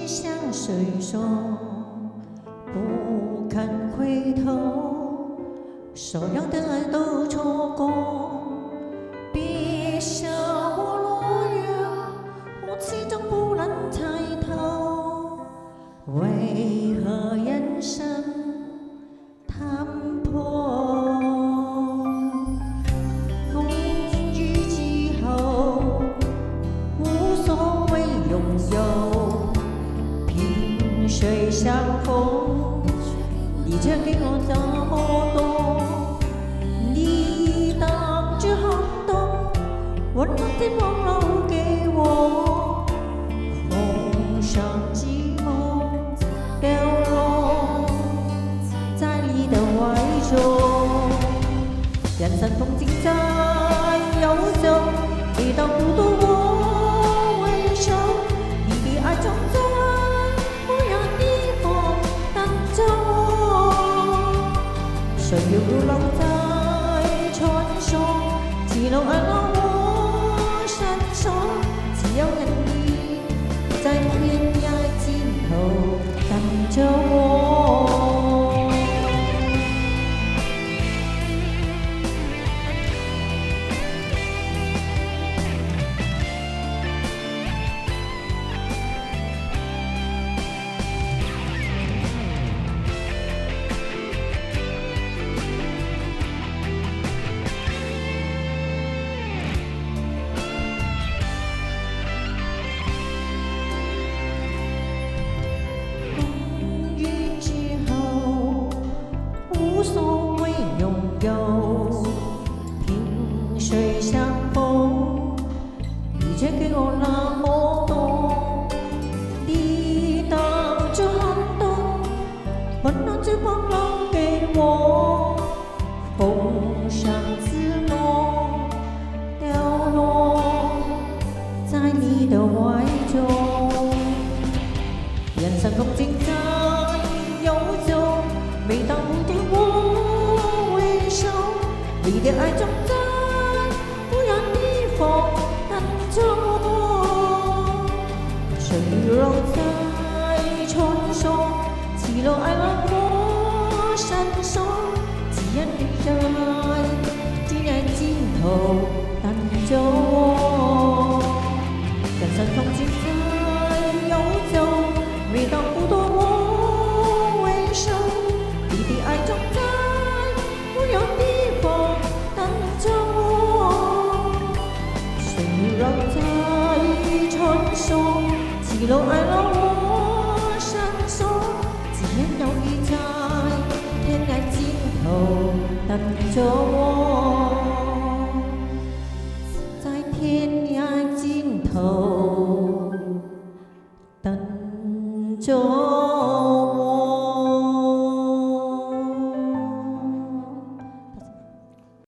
心向谁说？不肯回头，所有的爱都错过。别笑我懦弱，我始終不能猜透，為何人生攤破？風雨之後，無所謂擁有，萍水相逢，你卻給我這麼多，你當着寒冬，溫暖的光留給我，風霜寂寞掉落在你的懷中，人生風景在遊走，每當孤獨我回首，你的愛總在無人的風等着我，歲月如流在傳說，只留愛讓我閃爍，只有人你在天涯盡頭等着我。無所謂擁有，萍水相逢，你卻給我那麼多，抵擋着寒冬，溫暖着光留給我，風霜自落掉落在你的懷中，人生風景在遊走，每當孤獨我回首，你的愛總在無人的風等着我，歲月留在傳說，只留愛讓我閃爍，只因你在天涯盡頭等着我，人生風景在遊走，每當孤獨我回首，你的愛總在無人的風等着我，歲月留在傳說，只留愛讓我閃爍，只因有你在天涯盡頭等着我，在天涯盡頭等着我。